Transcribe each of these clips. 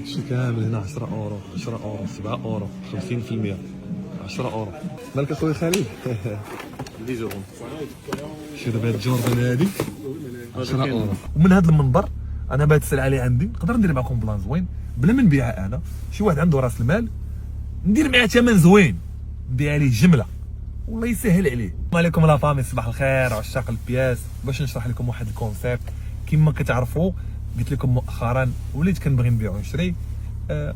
هادشي كامل هنا 10 اورو 10 اورو 7 اورو 50% 10 اورو. مالك اخويا خالد؟ دي جورون شي دابا هاد جوردن هادي 10 اورو. ومن هاد المنبر انا بهاد السلعه اللي عندي نقدر ندير معكم بلان زوين بلا ما نبيعها انا. شي واحد عنده راس المال ندير معاه ثمن زوين نبيع ليه جمله والله يسهل عليه. السلام عليكم لا فامي، صباح الخير عشاق البياس. باش نشرح لكم واحد الكونسيبت كما كتعرفوا قلت لكم مؤخرا وليت كنبغي نبيع ونشري.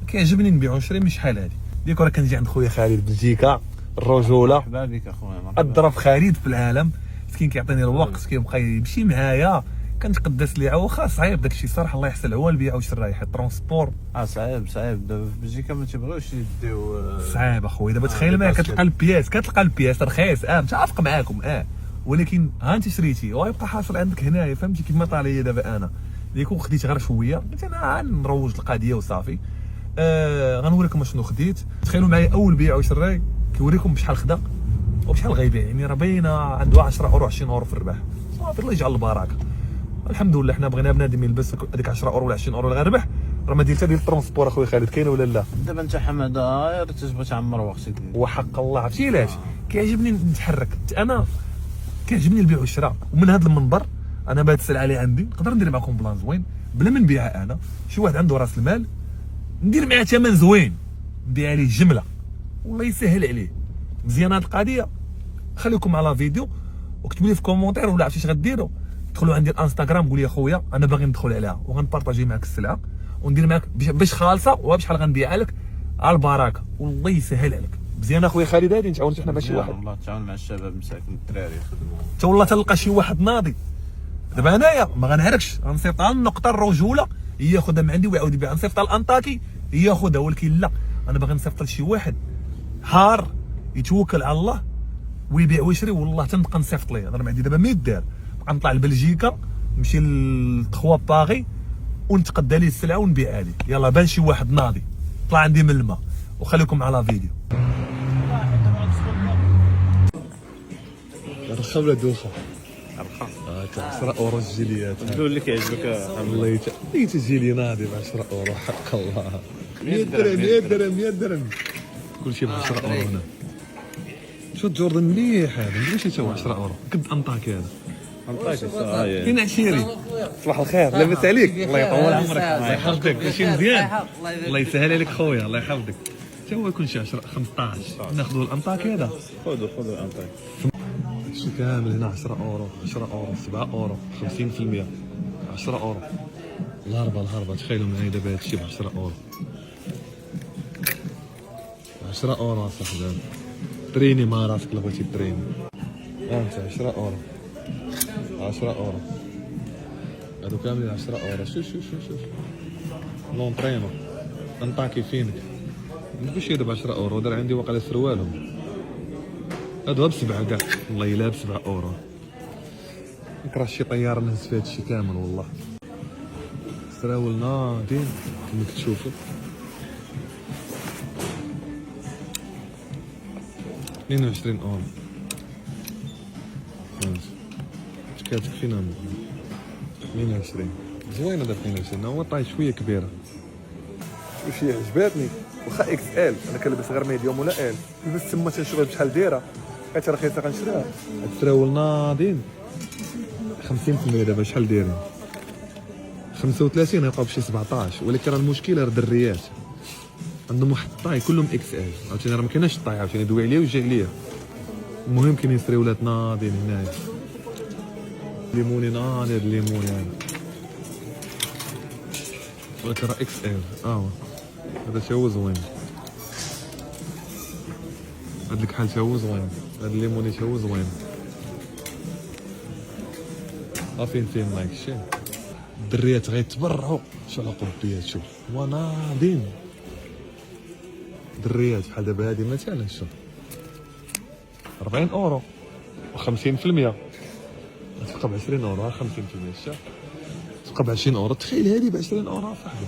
كيعجبني نبيع ونشري من شحال هادي ديك راه كنجي عند خويا خالد بلجيكا الرجوله. مرحبا بك اخويا، مرحبا. الظرف خالد في العالم مسكين كيعطيني الوقت كيبقى يمشي معايا كنتقدس ليه واخا صعيب داكشي صراحه الله يحسن هو البيع والشراء الترونسبور صعيب دابا في بلجيكا ما تيبغيوش يديو صعيب اخويا. دابا تخيل معايا كتلقى البياس رخيص متعافق معاكم ولكن ها انت شريتي وغيبقى حاصل عندك هنايا فهمتي كيما طاليه دابا انا ديك خديت غير شويه قلت انا نروج القضيه وصافي. غنوريكم شنو خديت. تخيلوا معايا اول بيع وشراي كيوريكم بشحال خدا وبشحال غيبيع، يعني راه باينه عنده 10 اورو 20 اورو في الربح صافي الله يجعل البركه. الحمد لله حنا بغينا بنادم يلبس هذيك 10 اورو ولا 20 اورو اللي غيربح راه ما ديال حتى ديال الترونسبور اخويا خالد كاينه ولا لا. دابا انت حماده غير تجبر تعمر وقتك وحق الله عرفتي علاش كيعجبني نتحرك انا كيعجبني البيع والشراء. ومن هذا المنبر انا بهاد السلعه اللي عندي نقدر ندير معكم بلان زوين بلا ما نبيعها انا. شي واحد عنده راس المال ندير معاه ثمن زوين نبيع ليه جمله والله يسهل عليه. مزيان هاد القضيه. خليكم على فيديو وكتبوا لي في كومونتير ولا عرفتي اش غديروا. دخلوا عندي الانستغرام قول لي اخويا انا باغي ندخل عليها وغنبارطاجي معاك السلعه وندير معاك باش خالصه وبشحال غنبيعها لك على البركه والله يسهل عليك. مزيان اخويا خالد هادي نتعاونوا حنا مع شي واحد والله تعاون مع الشباب مساكن الدراري يخدموا حتى والله تلقى شي واحد ناضي. دابا انايا ما غنعركش غنصيفط على النقطه الرجوله ياخذها من عندي ويعاود يبيع، غنصيفط على الانطاكي ياخذها. ولكن لا انا باغي نصيفط لشي واحد حار يتوكل على الله ويبيع ويشري والله تنبقى نصيفط ليه. انا ما عندي دابا ما يدار نبقى نطلع لبلجيكا نمشي لتخوا باغي ونتقدى ليه السلعه ونبيعها ليه. يلا بان شي واحد ناضي طلع عندي من الماء وخليكم على فيديو. رخا ولا دوخه؟ رخا 10 اورو الجيليات الدول اللي كيعجبك والله تجي لي ناضي ب 10 اورو حق الله. 100 درهم 100 درهم 100 درهم كلشي ب 10 اورو هنا. شوف جوردن مليح هذا ماشي حتى هو 10 اورو قد انطاكي هذا انطاكي فين عشيري. صباح الخير لاباس عليك؟ الله يطول عمرك الله يحفظك كلشي مزيان الله يسهل عليك خويا الله يحفظك. حتى هو يكون شي 10 15 ناخذوا الانطاكي هذا خذوا الانطاكي. هادشي كامل هنا 10 اورو 10 اورو 7 اورو 50% 10 اورو. الهربه تخيلوا معايا دابا هادشي ب 10 اورو 10 اورو اصاحبي. تريني مع راسك الا بغيتي تريني انت 10 اورو 10 اورو هادو كاملين 10 اورو. شوف لونطرينو انطاكي فينك ماشي ب 10 اورو دار عندي واقيلا سروالهم هادو بسبعة كاع والله الا ب7 اورو. نكره شي طياره نهز في هادشي كامل والله. سراول ناضين كما كتشوفوا 22 اورو. كاتك فينا 22 زوينه دابا 22 هو طاي شويه كبيره وشي عجباتني واخا اكس ال انا كنلبس غير ميديوم ولا ال لبست تما تنشوف بشحال دايره حيت رخيصه غنشريها. هاد السراول ناضين 50% دابا شحال دايرين 35 يبقاو بشي 17 ولكن راه المشكله راه دريات عندهم واحد الطاي كلهم اكس ال عاوتاني راه ما كايناش الطاي عاوتاني دوي عليا وجا عليا. المهم كاينين سراولات ناضين هنايا ليموني ناضي الليموني هذا ولكن راه اكس ال هذا تا هو زوين. هاد الكحل تا هو زوين هاد الليموني تا هو زوين. فين لايك شي الدريات غيتبرعوا شو على قبيات شوف وناضين دريات بحال دابا هادي مثلا شوف 40 اورو و50% تبقى ب 20 اورو 50% شوف تبقى ب 20 اورو. تخيل هادي ب 20 اورو صاحبي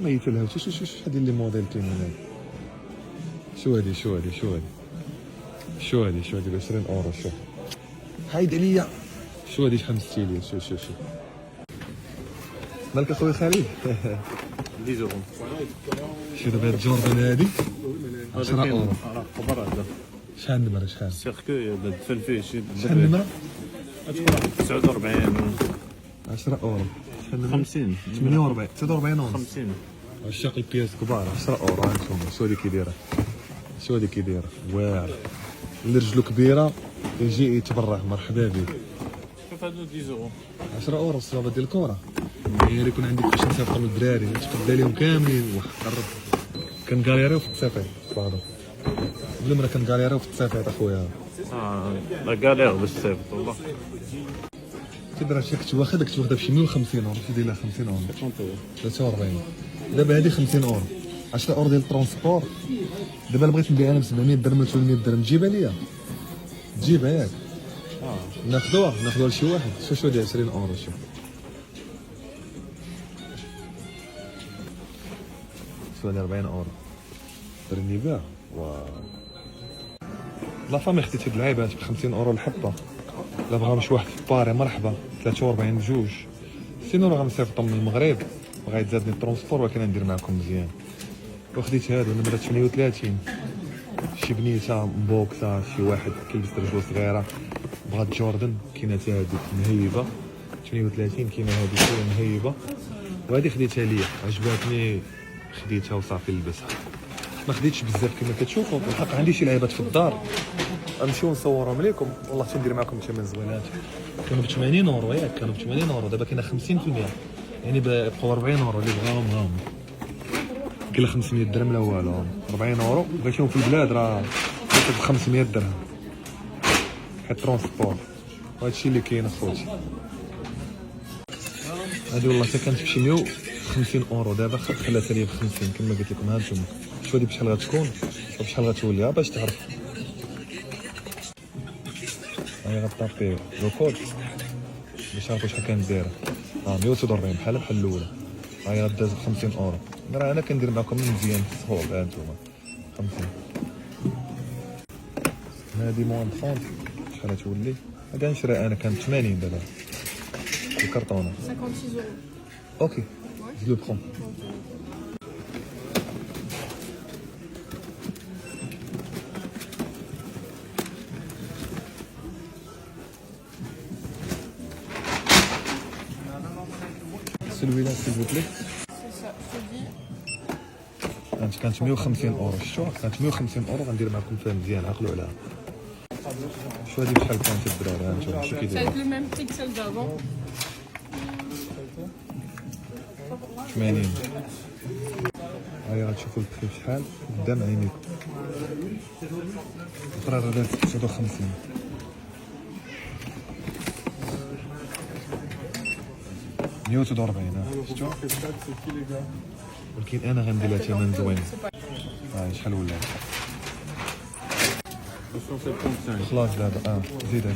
ميت لها. شوف هادي اللي موديل كاين هنا شو هادي ب 20 اورو. شوف هايد عليا شو هادي شحال مستيليه. شوف مالك اخويا خالد؟ 10 يورو. شي دابا هاد جوردن هادي 10 يورو. راه كبر هذا. شحال النمره شحال؟ سيركو دفن فيه شي شحال النمره؟ تكون 49 10 يورو. شحال النمره؟ 50 48 49 ونص. 50. عشاق البياس كبار 10 يورو. ها انتم شو هادي كيدايره، شو هادي كيدايره واعر. اللي رجلو كبيره يجي يتبرع مرحبا بيه. شوف هادو 10 يورو. 10 يورو الصلابه ديال الكره. غير يكون عندك فاش نسافروا الدراري تقدا لهم كاملين واحد قرب. كنغاليريو في التصيفيط بعضهم بلا مرة كنغاليريو في التصيفيط اخويا. لا كالير باش تصيفط والله. كيدير شي كنت واخدها بشي 150 يورو شي دايره 50 يورو 43. دابا هادي 50 يورو 10 يورو ديال الترونسبور. دابا الا بغيت نبيعها ب 700 درهم ولا 800 درهم تجيبها ليا، تجيبها ياك. ناخذوها لشي واحد. شو ديال 20 يورو. شو هادي 40 يورو درني بها. واو لا فامي خديت هاد اللعيبات ب 50 يورو الحبه. لا بغاو شي واحد في باري مرحبا 43 بجوج. سينو راه غنصيفطهم من المغرب بغا يتزادني الترونسبور ولكن ندير معكم مزيان. وخديت هادو نمرة 38 شي بنيته مبوكسه. شي واحد كيلبس رجلو صغيره بغات جوردن. كاينه حتى هادي مهيبه 38. كاينه هادي شويه مهيبه وهادي خديتها ليا عجباتني خديتها وصافي لبسها. ما خديتش بزاف كما كتشوفوا. بالحق عندي شي لعيبات في الدار غنمشيو نصورهم لكم. والله تندير معكم ثمن زوينات. كانوا ب 80 يورو ياك، كانوا ب 80 يورو دابا كاينه 50% يعني بقاو 40 يورو اللي بغاهم هاهم. كاين 500 درهم لا والو 40 يورو. بغيتيهم في البلاد راه ب 500 درهم حيت ترونسبور. وهادشي اللي كاين اخوتي. هادي والله حتى كانت بشي 150 يورو دابا خلاتها لي ب 50 كما قلت لكم. ها انتم شوف هادي بشحال غتكون وبشحال غتولي باش تعرف. هاي غطابي لو كود باش تعرفوا شحال كانت دايره. 140 بحال الاولى. هاي غداز ب 50 يورو. راه انا كندير معكم مزيان في السهول. ها انتم 50. هادي موان 30 شحال غتولي. هادي غنشريها انا كانت 80 دابا الكرتونه. 56 euros. اوكي جو لو برون. celui-là s'il vous plaît. C'est ça, je te dis. كانت 150 يورو. شتو كانت 150 يورو غندير معكم فيها مزيان. عقلوا عليها. شو هادي بشحال كانت الدراري. ها انتم شو Ça va كيديروا. être le même prix que celle d'avant. 80. هاي غتشوفوا البخي بشحال قدام عينيكم. الاخرى راه دازت 59. مية وتدوربعين. شتو ولكن انا غندير لها ثمن زوين. هاي شحال ولات 275. خلاص دابا. زيدها